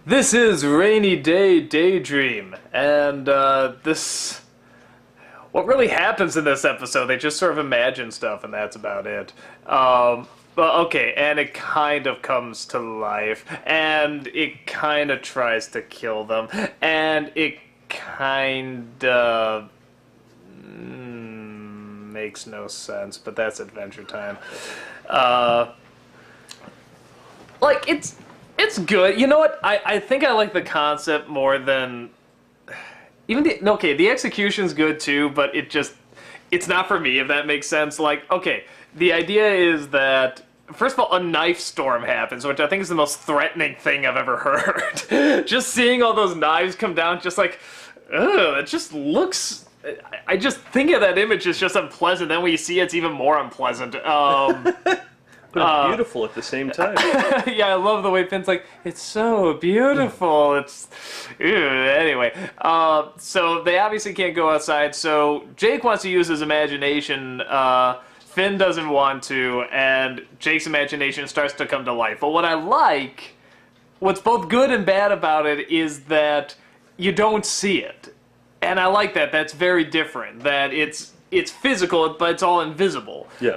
This is Rainy Day Daydream, and this. What really happens in this episode? They just sort of imagine stuff, and that's about it. But okay, and it kind of comes to life, and it kind of tries to kill them, and it kind of makes no sense. But that's Adventure Time. Uh, it's good. You know what? I think I like the concept more than even the okay. The execution's good too, but it's not for me if that makes sense. Like okay, the idea is that first of all, a knife storm happens, which I think is the most threatening thing I've ever heard. Just seeing all those knives come down, just like, ugh, it just looks. I just think of that image is just unpleasant. Then when you see it, it's even more unpleasant. But it's beautiful at the same time. Yeah, I love the way Finn's like, it's so beautiful. It's ew. Anyway. So they obviously can't go outside. So Jake wants to use his imagination. Finn doesn't want to, and Jake's imagination starts to come to life. But what I like, what's both good and bad about it, is that you don't see it, and I like that. That's very different. That it's physical, but it's all invisible. Yeah.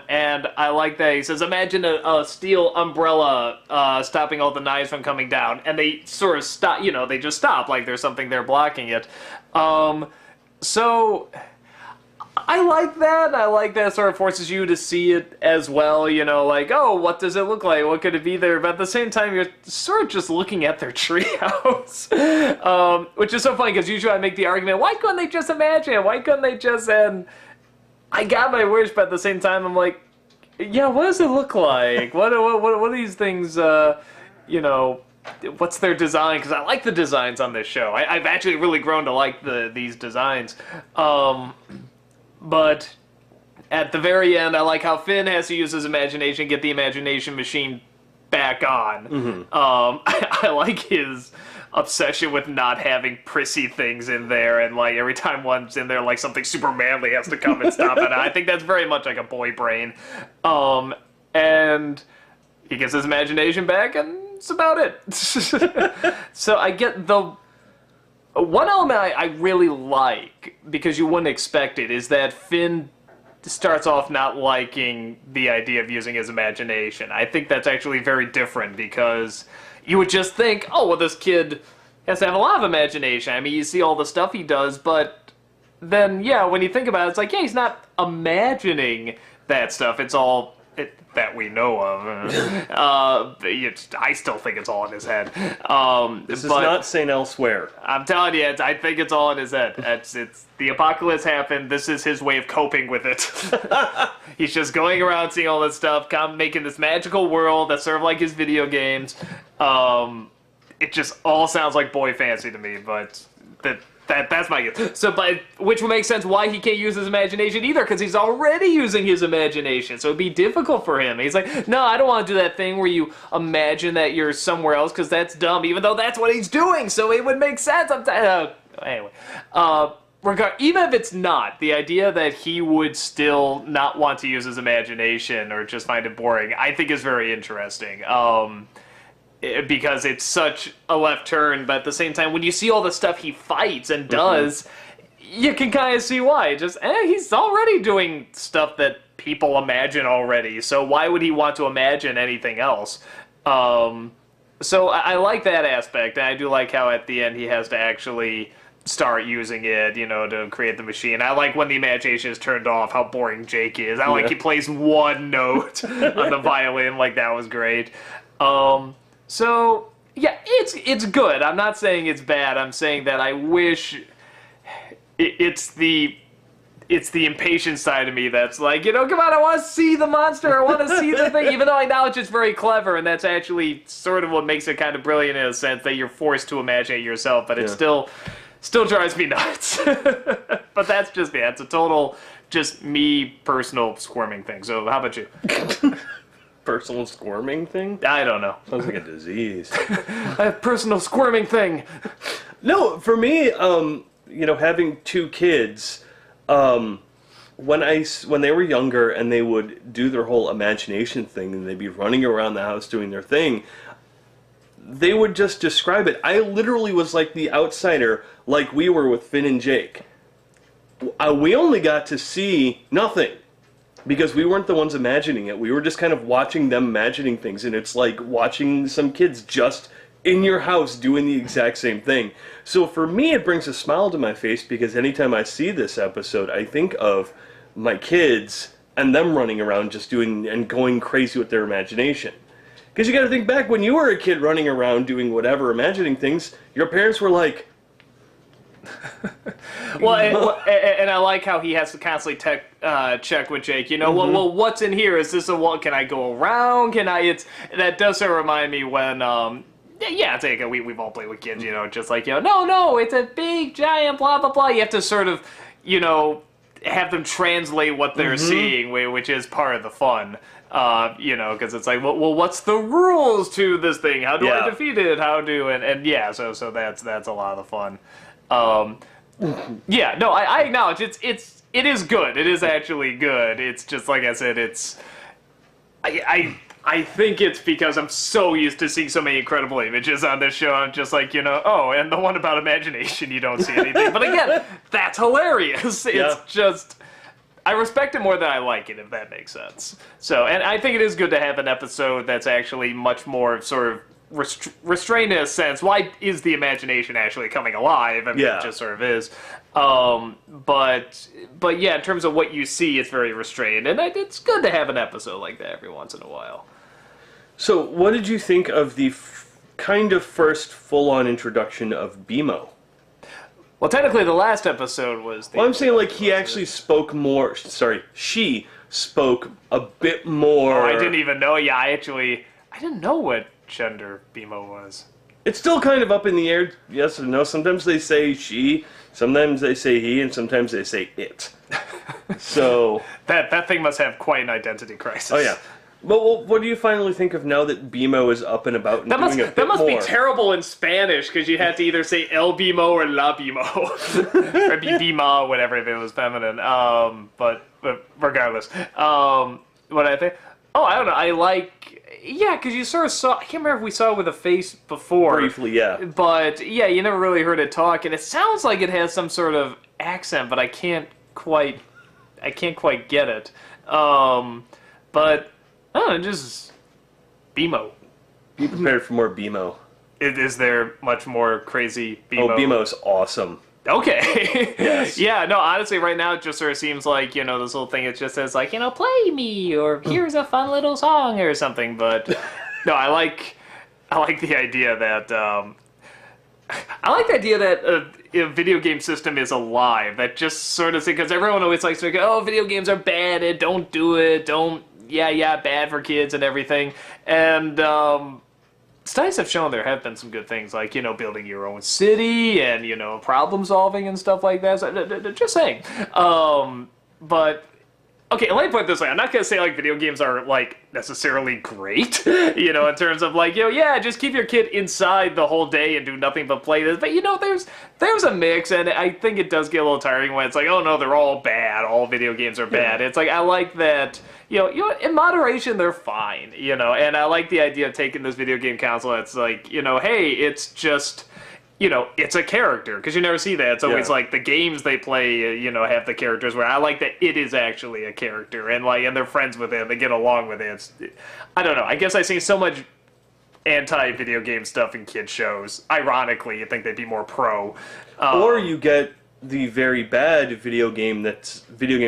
And I like that he says, imagine a steel umbrella stopping all the knives from coming down, and they sort of stop. You know, they just stop like there's something there blocking it. So I like that. I like that it sort of forces you to see it as well. You know, like, oh, what does it look like? What could it be there? But at the same time, you're sort of just looking at their treehouse, which is so funny because usually I make the argument, why couldn't they just imagine it? Why couldn't they just? And I got my wish, but at the same time, I'm like, yeah, what does it look like? What are these things? You know. What's their design? Because I like the designs on this show. I've actually really grown to like these designs. But at the very end, I like how Finn has to use his imagination, get the imagination machine back on. Mm-hmm. I like his obsession with not having prissy things in there, and like every time one's in there, like something super manly has to come and stop it. I think that's very much like a boy brain. And he gets his imagination back, and that's about it. So I get the one element I really like, because you wouldn't expect it, is that Finn starts off not liking the idea of using his imagination. I think that's actually very different, because you would just think, oh, well, this kid has to have a lot of imagination. I mean, you see all the stuff he does, but then, yeah, when you think about it, it's like, yeah, he's not imagining that stuff. It's all that we know of. I still think it's all in his head. This is not St. Elsewhere. I'm telling you, I think it's all in his head. It's the apocalypse happened. This is his way of coping with it. He's just going around seeing all this stuff, making this magical world that's sort of like his video games. It just all sounds like boy fancy to me, but that's my guess. So, but which would make sense why he can't use his imagination either, because he's already using his imagination. So it'd be difficult for him. He's like, no, I don't want to do that thing where you imagine that you're somewhere else, because that's dumb. Even though that's what he's doing, so it would make sense. Anyway, even if it's not, the idea that he would still not want to use his imagination or just find it boring, I think is very interesting. Because it's such a left turn, but at the same time, when you see all the stuff he fights and does, you can kind of see why. He's already doing stuff that people imagine already, so why would he want to imagine anything else? So I like that aspect, and I do like how at the end he has to actually start using it, you know, to create the machine. I like when the imagination is turned off, how boring Jake is. I like he plays one note on the violin, like that was great. So, yeah, it's good. I'm not saying it's bad. I'm saying that I wish it's the impatient side of me that's like, you know, come on, I want to see the monster. I want to see the thing. Even though I acknowledge it's very clever, and that's actually sort of what makes it kind of brilliant in a sense that you're forced to imagine it yourself, but it still drives me nuts. But that's just me. That's a total, just me, personal squirming thing. So how about you? Personal squirming thing? I don't know. Sounds like a disease. I have personal squirming thing. No, for me, you know, having two kids, when they were younger and they would do their whole imagination thing and they'd be running around the house doing their thing, they would just describe it. I literally was like the outsider, like we were with Finn and Jake. We only got to see nothing, because we weren't the ones imagining it. We were just kind of watching them imagining things, and it's like watching some kids just in your house doing the exact same thing. So for me, it brings a smile to my face, because anytime I see this episode, I think of my kids and them running around just doing and going crazy with their imagination. Because you got to think back, when you were a kid running around doing whatever, imagining things, your parents were like... and I like how he has to constantly check with Jake. Well, what's in here? Is this a wall? Can I go around? That does sort of remind me when, it's like we've all played with kids, just like, no, it's a big, giant, blah, blah, blah. You have to sort of, have them translate what they're seeing, which is part of the fun. Because it's like, well, what's the rules to this thing? How do I defeat it? So that's a lot of the fun. I acknowledge it is good. It is actually good. It's just like I said, I think it's because I'm so used to seeing so many incredible images on this show. I'm just like, and the one about imagination, you don't see anything. But again, that's hilarious. It's just, I respect it more than I like it, if that makes sense. So, and I think it is good to have an episode that's actually much more sort of restrained in a sense. Why is the imagination actually coming alive? I mean, it just sort of is. But yeah, in terms of what you see, it's very restrained, and it's good to have an episode like that every once in a while. So, what did you think of the kind of first full-on introduction of BMO? Well, technically, the last episode was... I'm saying, like, he actually spoke more... Sorry, she spoke a bit more... Oh, I didn't even know. Yeah, I didn't know what gender BMO was. It's still kind of up in the air, yes or no. Sometimes they say she, sometimes they say he, and sometimes they say it. So... That thing must have quite an identity crisis. Oh, yeah. But what do you finally think of now that BMO is up and about and doing a bit more? That must be terrible in Spanish, because you have to either say El BMO or La BMO. Or BMO, whatever, if it was feminine. But regardless. What I think... Oh, I don't know. I like... Yeah, because you sort of saw... I can't remember if we saw it with a face before. Briefly, yeah. But, yeah, you never really heard it talk, and it sounds like it has some sort of accent, but I can't quite get it. But... I don't know, just BMO. Be prepared for more BMO. Is there much more crazy BMO? Oh, BMO's awesome. Okay. Yes. Yeah, no, honestly, right now it just sort of seems like, this whole thing, it just says, like, play me, or here's a fun little song, or something, but, no, I like the idea that, a video game system is alive, that just sort of, because everyone always likes to go, oh, video games are bad, and don't do it, bad for kids and everything. And studies have shown there have been some good things, like, building your own city and, problem solving and stuff like that. So, just saying. But, okay, let me put it this way. I'm not going to say, like, video games are, like, necessarily great, in terms of, like, just keep your kid inside the whole day and do nothing but play this. But, there's a mix, and I think it does get a little tiring when it's like, oh, no, they're all bad. All video games are bad. It's like, I like that... in moderation, they're fine, and I like the idea of taking this video game console. It's like, hey, it's just, it's a character, because you never see that. It's always like the games they play, have the characters, where I like that it is actually a character, and they're friends with it, they get along with it. I don't know, I guess I've seen so much anti-video game stuff in kid shows. Ironically, you'd think they'd be more pro. Or you get the very bad video game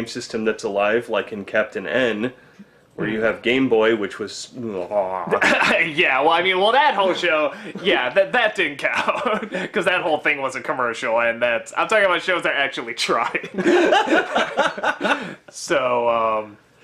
system that's alive, like in Captain N, where you have Game Boy, which was... that whole show, that didn't count, because that whole thing was a commercial, and I'm talking about shows that are actually trying. So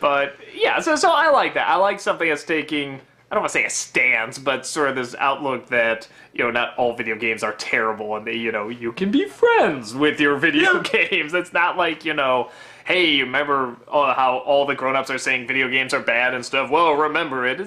I like that. I like something that's taking... I don't want to say a stance, but sort of this outlook that, not all video games are terrible and that, you can be friends with your video games. It's not like, hey, remember how all the grown-ups are saying video games are bad and stuff? Well, remember it.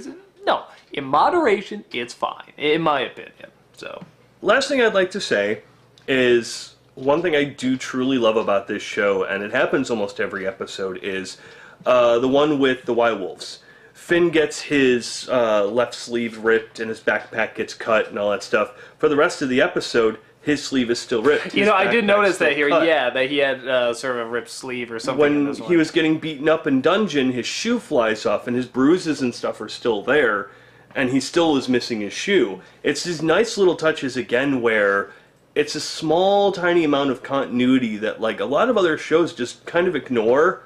No, in moderation, it's fine, in my opinion. So, last thing I'd like to say is one thing I do truly love about this show, and it happens almost every episode, is the one with the Wolves. Finn gets his left sleeve ripped and his backpack gets cut and all that stuff. For the rest of the episode, his sleeve is still ripped. You know, I did notice that here, cut. yeah, that he had sort of a ripped sleeve or something. When he was getting beaten up in dungeon, his shoe flies off and his bruises and stuff are still there, and he still is missing his shoe. It's these nice little touches again where it's a small, tiny amount of continuity that, like, a lot of other shows just kind of ignore.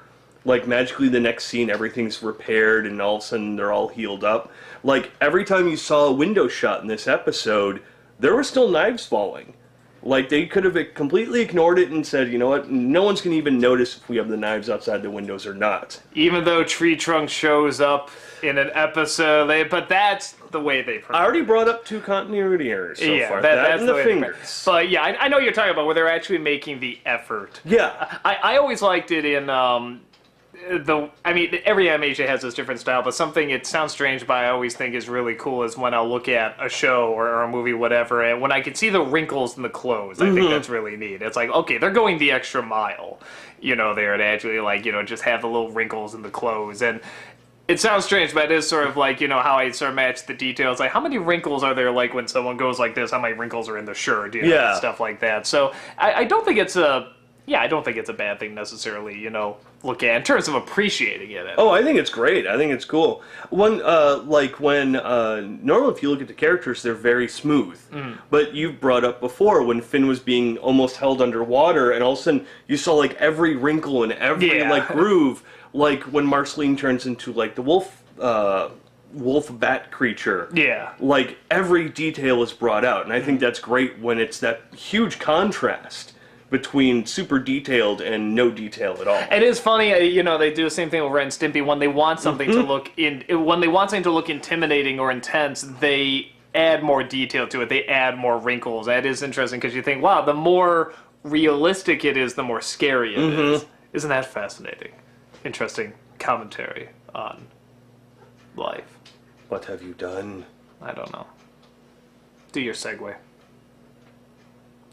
Like, magically the next scene, everything's repaired and all of a sudden they're all healed up. Like, every time you saw a window shot in this episode, there were still knives falling. Like, they could have completely ignored it and said, you know what, no one's going to even notice if we have the knives outside the windows or not. Even though Tree Trunk shows up in an episode, but that's the way they promote. I already brought up 2 continuity errors so far. That's and the way fingers. But yeah, I know what you're talking about, where they're actually making the effort. Yeah. I always liked it in I mean, every animation has this different style, but something, it sounds strange, but I always think is really cool is when I'll look at a show or a movie, whatever, and when I can see the wrinkles in the clothes, I think that's really neat. It's like, okay, they're going the extra mile, you know, there to actually, like, you know, just have the little wrinkles in the clothes. And it sounds strange, but it is sort of like, you know, how I sort of match the details. Like, how many wrinkles are there, like, when someone goes like this? How many wrinkles are in the shirt? You know, and stuff like that. So I don't think it's a... Yeah, I don't think it's a bad thing necessarily, you know, look at in terms of appreciating it. Oh, I think it's great. I think it's cool. Normally if you look at the characters, they're very smooth. But you've brought up before when Finn was being almost held underwater, and all of a sudden you saw like every wrinkle and every like groove, like when Marceline turns into like the wolf bat creature. Yeah. Like every detail is brought out, and I think that's great when it's that huge contrast between super detailed and no detail at all. It is funny, you know, they do the same thing with Ren and Stimpy. When they want something to look intimidating or intense, they add more detail to it. They add more wrinkles. That is interesting because you think, wow, the more realistic it is, the more scary it is. Isn't that fascinating? Interesting commentary on life. What have you done? I don't know. Do your segue.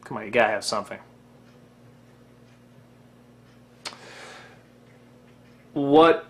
Come on, you gotta have something. What